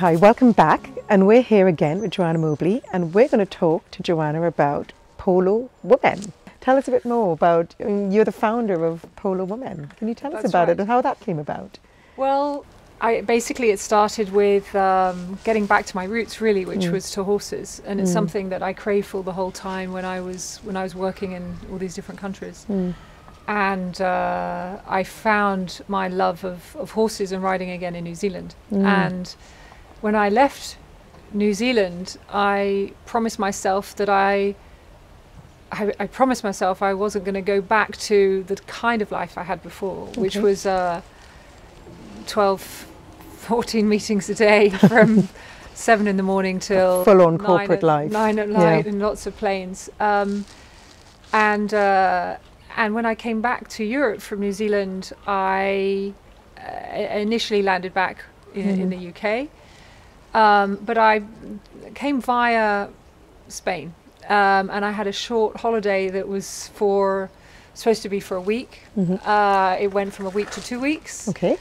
Hi, welcome back, and we're here again with Joanna Mobley, and we're going to talk to Joanna about Polo Women. Tell us a bit more about, you're the founder of Polo Women. Can you tell us about it and how that came about? Well, it started with getting back to my roots, really, which was to horses, and it's something that I craved for the whole time when I was working in all these different countries. And I found my love of horses and riding again in New Zealand. And when I left New Zealand, I promised myself that I promised myself I wasn't going to go back to the kind of life I had before, which was 12, 14 meetings a day from 7 in the morning till full-on corporate life. 9 at night, and lots of planes. And when I came back to Europe from New Zealand, I initially landed back in the UK, but I came via Spain, and I had a short holiday that was supposed to be for a week. It went from a week to 2 weeks. Okay.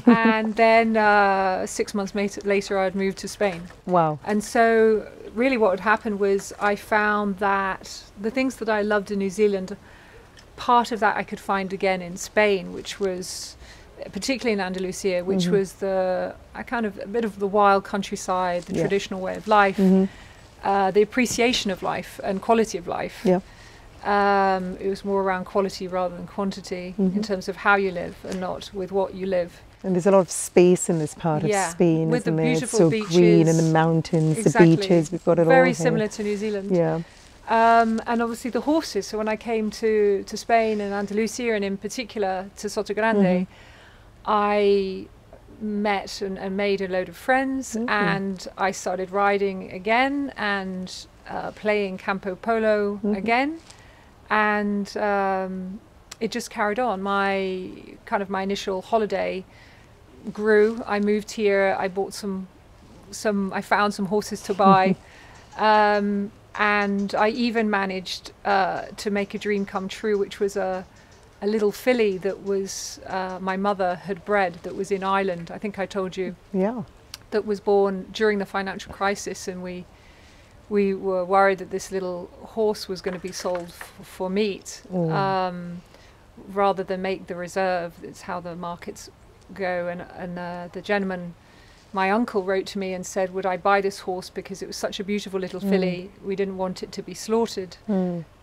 And then 6 months later, I'd moved to Spain. Wow. And so really what had happened was I found that the things that I loved in New Zealand, part of that I could find again in Spain, which was particularly in Andalusia, which was a bit of the wild countryside, the traditional way of life, the appreciation of life and quality of life. It was more around quality rather than quantity in terms of how you live and not with what you live. And there's a lot of space in this part of Spain, with isn't the there? beautiful It's so beaches, green, and the mountains, the beaches, we've got it all very here. similar to New Zealand. Yeah. And obviously the horses. So when I came to Spain and Andalusia, and in particular to Soto Grande, I met and made a load of friends, and I started riding again and playing campo polo again, and it just carried on. My initial holiday grew. I moved here. I bought I found some horses to buy. And I even managed to make a dream come true, which was a little filly that was my mother had bred, that was in Ireland. I think I told you. Yeah. That was born during the financial crisis, and we were worried that this little horse was going to be sold for meat rather than make the reserve. It's how the markets go. And the gentleman, my uncle, wrote to me and said, would I buy this horse because it was such a beautiful little filly. We didn't want it to be slaughtered.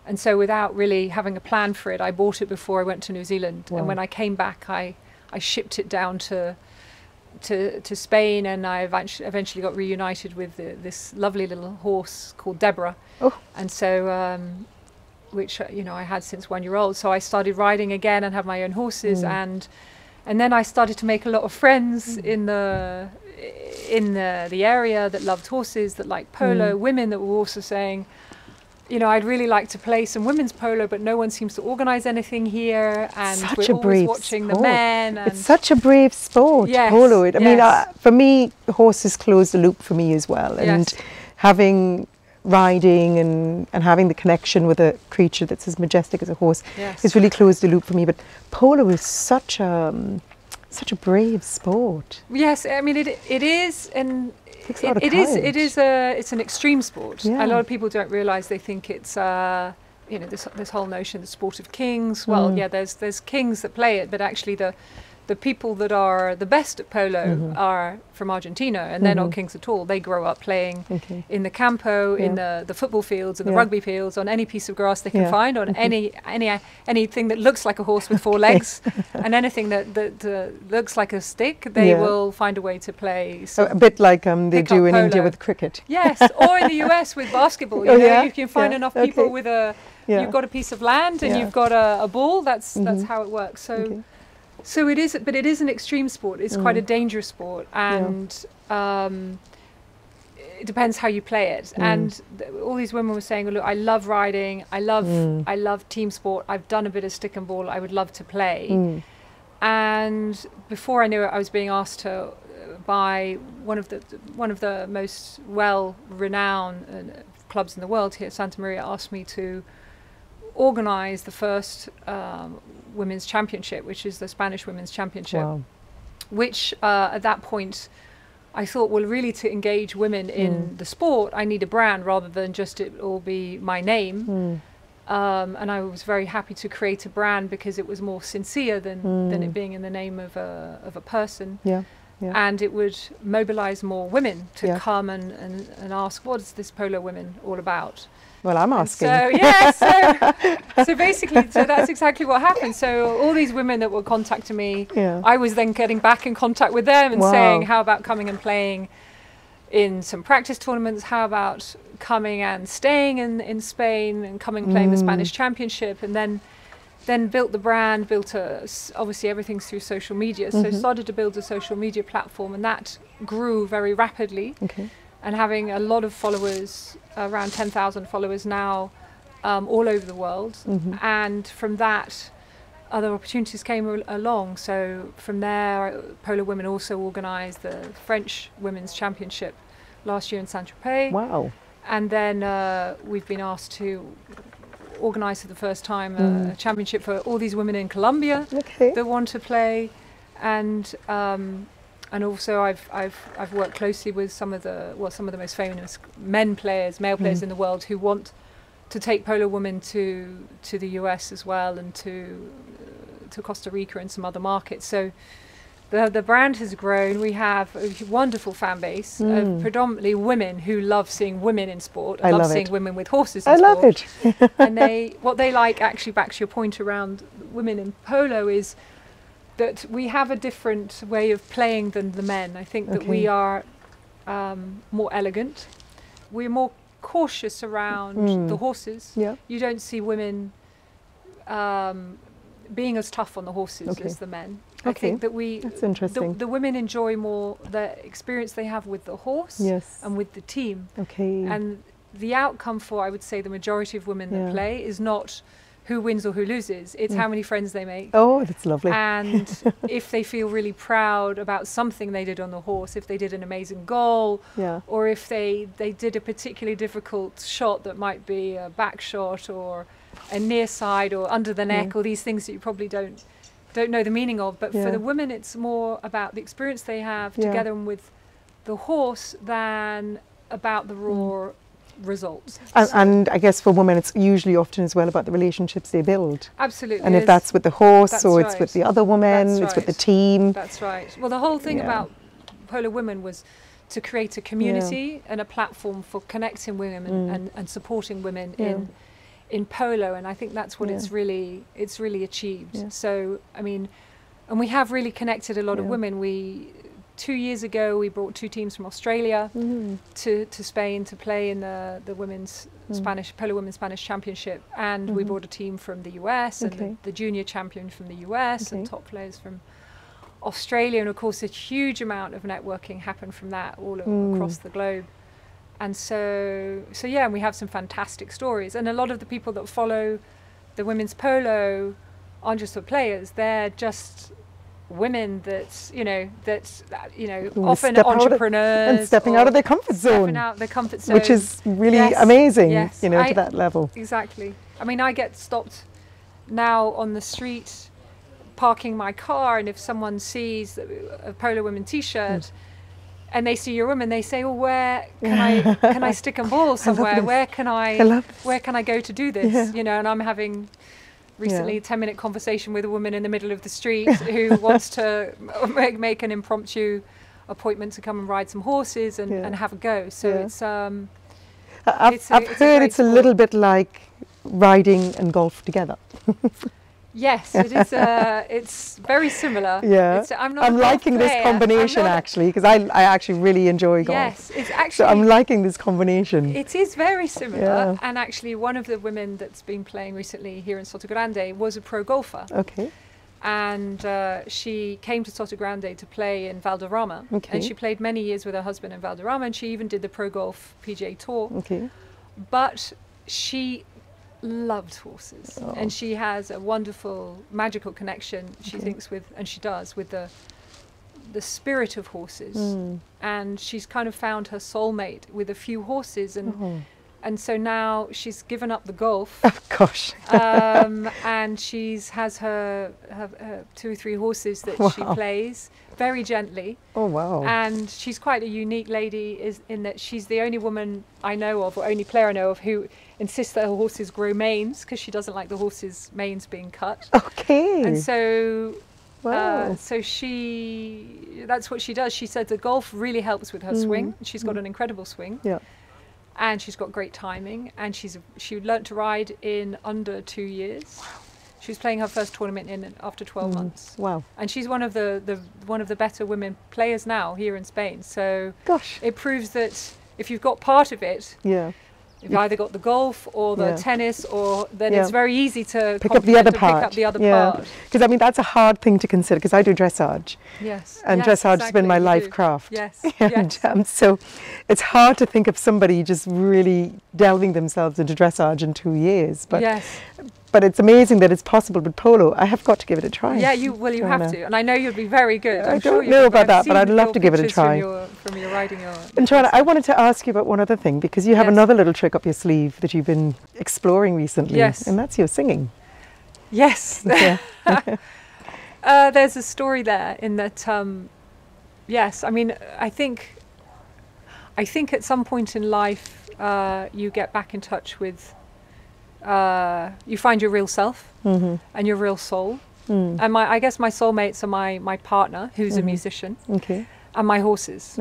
And so without really having a plan for it, I bought it before I went to New Zealand. And when I came back, I shipped it down to Spain, and I eventually got reunited with this lovely little horse called Deborah. And so, which I had since 1 year old. So I started riding again and have my own horses, and then I started to make a lot of friends in the area that loved horses, that liked polo, women that were also saying, I'd really like to play some women's polo, but no one seems to organise anything here, and such we're a brave always watching sport. the men. And it's such a brave sport, polo. I mean, for me, horses closed the loop for me as well, and having riding and having the connection with a creature that's as majestic as a horse has really closed the loop for me. But polo is such a brave sport. Yes, I mean it is, and it's an extreme sport. A lot of people don't realise. They think it's this whole notion, the sport of kings. Well, there's kings that play it, but actually the people that are the best at polo are from Argentina, and they're not kings at all. They grow up playing in the campo, in the football fields, and the rugby fields, on any piece of grass they can find, on anything that looks like a horse with 4 legs, and anything that looks like a stick, they will find a way to play. So a bit like they do in India with cricket. Yes, or in the US with basketball. You can find enough people with you've got a piece of land and you've got a ball. That's how it works. So it is, but it is an extreme sport. It's quite a dangerous sport, and it depends how you play it. And all these women were saying, "Look, I love riding. I love team sport. I've done a bit of stick and ball. I would love to play." And before I knew it, I was being asked by one of the most well-renowned clubs in the world here, Santa Maria, asked me to organise the first women's championship, which is the Spanish Women's Championship, which at that point I thought, well, really to engage women in the sport, I need a brand rather than just it all be my name. And I was very happy to create a brand because it was more sincere than it being in the name of a person. Yeah. Yeah. And it would mobilize more women to come and ask, what is this Polo Women all about? Well, I'm asking. So basically, so that's exactly what happened. So all these women that were contacting me, I was then getting back in contact with them and saying, how about coming and playing in some practice tournaments? How about coming and staying in Spain and coming playing the Spanish Championship? And then built the brand, obviously everything's through social media. So started to build a social media platform, and that grew very rapidly. Okay. And having a lot of followers, around 10,000 followers now, all over the world. And from that, other opportunities came along. So from there, Polo Women also organised the French Women's Championship last year in Saint-Tropez. Wow. And then we've been asked to organise for the first time a championship for all these women in Colombia that want to play. And also I've worked closely with some of the most famous male players in the world who want to take Polo Women to the US as well, and to Costa Rica and some other markets. So the brand has grown. We have a wonderful fan base of predominantly women who love seeing women in sport. I love seeing women with horses in sport. I love it. And what they like, actually, back to your point around women in polo, is that we have a different way of playing than the men. I think that we are more elegant. We're more cautious around the horses. Yeah. You don't see women being as tough on the horses as the men. I think that that's interesting. The women enjoy more the experience they have with the horse and with the team. Okay. And the outcome for, I would say, the majority of women that play is not who wins or who loses. It's how many friends they make. Oh, that's lovely. And if they feel really proud about something they did on the horse, if they did an amazing goal, or if they did a particularly difficult shot that might be a back shot or a near side or under the neck, or these things that you probably don't know the meaning of. But for the women, it's more about the experience they have together with the horse than about the raw results. And I guess for women, it's usually often as well about the relationships they build. Absolutely. And if that's with the horse, or it's with the other woman, it's with the team. That's right. Well, the whole thing about Polo Women was to create a community and a platform for connecting women and supporting women in polo, and I think that's what it's really achieved. Yeah. So I mean, and we have really connected a lot of women. 2 years ago we brought 2 teams from Australia to Spain to play in the women's Polo Women's Spanish Championship, and we brought a team from the US and the junior champion from the US and top players from Australia, and of course a huge amount of networking happened from that all across the globe. And so yeah, and we have some fantastic stories. And a lot of the people that follow the women's polo aren't just the players; they're just women that often entrepreneurs and stepping out of their comfort zone, which is really amazing. Yes, to that level. Exactly. I mean, I get stopped now on the street, parking my car, and if someone sees a Polo Women T-shirt. And they see your woman, they say, "Oh, where can I stick a ball somewhere? Where can I go to do this?" Yeah. And I'm having recently a 10-minute conversation with a woman in the middle of the street who wants to make an impromptu appointment to come and ride some horses and have a go. So I've heard it's a little bit like riding and golf together. Yes, it is. It's very similar. Yeah, I'm liking this combination actually, because I actually really enjoy golf. Yes, it's actually. So I'm liking this combination. It is very similar, and actually, one of the women that's been playing recently here in Sotogrande was a pro golfer. Okay. And she came to Sotogrande to play in Valderrama, and she played many years with her husband in Valderrama, and she even did the Pro Golf PGA Tour. Okay. But she loved horses, and she has a wonderful magical connection, she thinks, with the spirit of horses, and she's kind of found her soulmate with a few horses, and And so now she's given up the golf. Oh gosh. And has her 2 or 3 horses that she plays very gently. Oh wow. And she's quite a unique lady in that she's the only woman I know of, or only player I know of, who insists that her horses grow manes, because she doesn't like the horses' manes being cut. Okay. And so wow. so that's what she does. She said the golf really helps with her swing. She's got an incredible swing. Yeah. And she's got great timing, and she learnt to ride in under 2 years. Wow. She was playing her first tournament after 12 months. Wow. And she's one of the better women players now here in Spain. So gosh, it proves that if you've got part of it, if you've either got the golf or the tennis, or then it's very easy to pick up the other part. Pick up the other part. Because I mean that's a hard thing to consider, because I do dressage. Yes. And dressage has been my life craft. Yes. And so it's hard to think of somebody just really delving themselves into dressage in 2 years. But it's amazing that it's possible with polo. I have got to give it a try. Yeah, you have to. And I know you'll be very good. I don't know about that, but I'd love to give it a try. From your riding your and Joanna, I wanted to ask you about one other thing, because you have another little trick up your sleeve that you've been exploring recently. Yes. And that's your singing. Yes. There's a story there in that, yes, I mean, I think at some point in life you get back in touch with, you find your real self and your real soul. And I guess my soulmates are my partner, who's a musician, and my horses.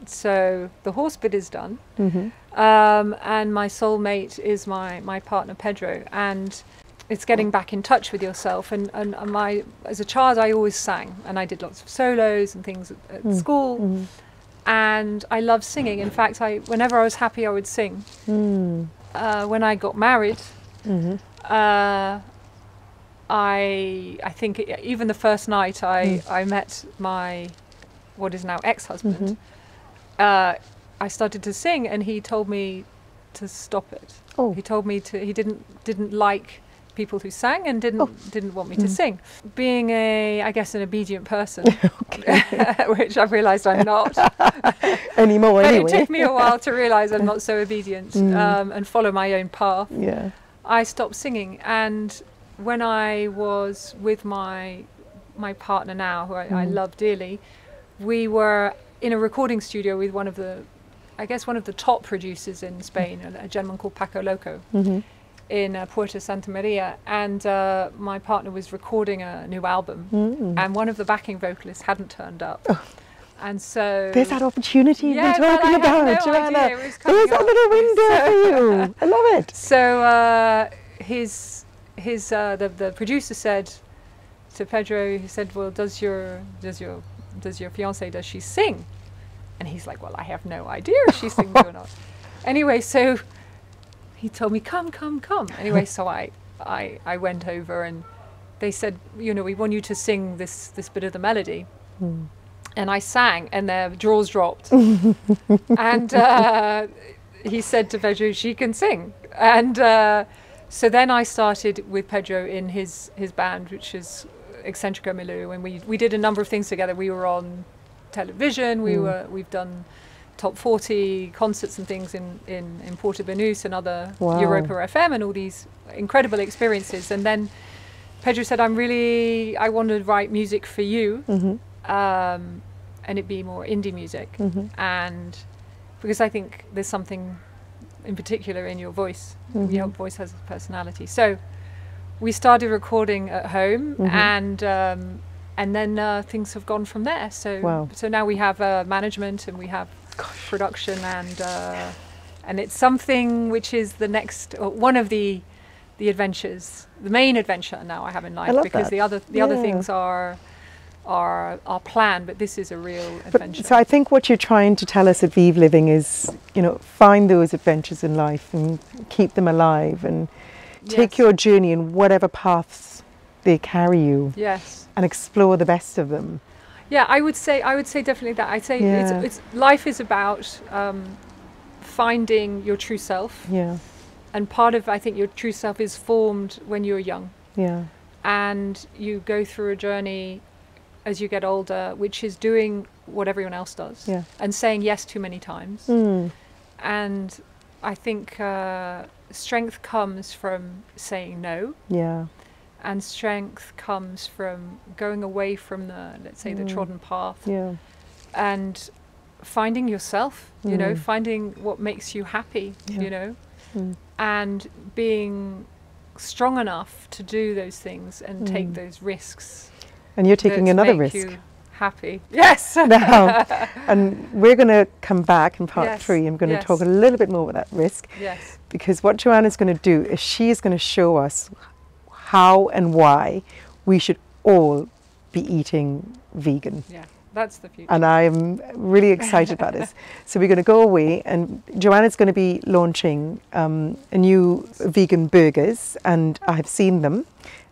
So the horse bit is done, and my soulmate is my partner Pedro, and it's getting back in touch with yourself. And as a child I always sang, and I did lots of solos and things at school, and I love singing. In fact, whenever I was happy I would sing. When I got married, I think even the first night I met my what is now ex-husband, I started to sing, and he told me to stop it. He told me he didn't like people who sang, and didn't want me to sing. Being I guess an obedient person, which I've realised I'm not anymore. But anyway. It took me a while to realise I'm not so obedient and follow my own path. Yeah. I stopped singing, and when I was with my partner now, who I love dearly, we were in a recording studio with one of the top producers in Spain, a gentleman called Paco Loco. In Puerto Santa Maria, and my partner was recording a new album, and one of the backing vocalists hadn't turned up. And so there's that opportunity you've been talking about, Joanna. There's that little window for you. I love it. So the producer said to Pedro, he said, "Well, does your fiancée, does she sing?" And he's like, "Well, I have no idea if she sings or not." Anyway, so he told me, come. Anyway, so I went over, and they said, we want you to sing this bit of the melody. And I sang, and their jaws dropped. And he said to Pedro, she can sing. And so then I started with Pedro in his band, which is Eccentrico Milieu, and we did a number of things together. We were on television, we've done top 40 concerts and things in Porto Banús and other Europa FM, and all these incredible experiences. And then Pedro said, I want to write music for you, and it be more indie music. And because I think there's something in particular in your voice, your voice has a personality. So we started recording at home, and then things have gone from there. So now we have management, and we have production, and it's something which is the next, one of the adventures, the main adventure now I have in life, because the other things are planned, but this is a real adventure. So I think what you're trying to tell us at Vieve Living is, find those adventures in life and keep them alive, and take your journey in whatever paths they carry you. Yes. And explore the best of them. Yeah, I would say definitely that. I'd say it's life is about finding your true self. Yeah. And part of, I think, your true self is formed when you're young. Yeah. And you go through a journey as you get older, which is doing what everyone else does. Yeah. And saying yes too many times. And I think strength comes from saying no. Yeah. And strength comes from going away from the, let's say, the trodden path. Yeah. And finding yourself, you know, finding what makes you happy, you know, and being strong enough to do those things and take those risks. And you're taking another risk. You happy. Yes. Now, and we're going to come back in part 3. I'm going to talk a little bit more about that risk. Yes. Because what Joanna's going to do is she is going to show us how and why we should all be eating vegan. Yeah, that's the future. And I'm really excited about this. So we're going to go away, and Joanna's going to be launching a new vegan burgers, and I've seen them,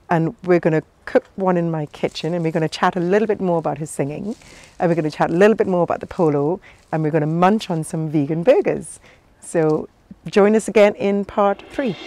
and we're going to cook one in my kitchen, and we're going to chat a little bit more about her singing, and we're going to chat a little bit more about the polo, and we're going to munch on some vegan burgers. So join us again in part 3.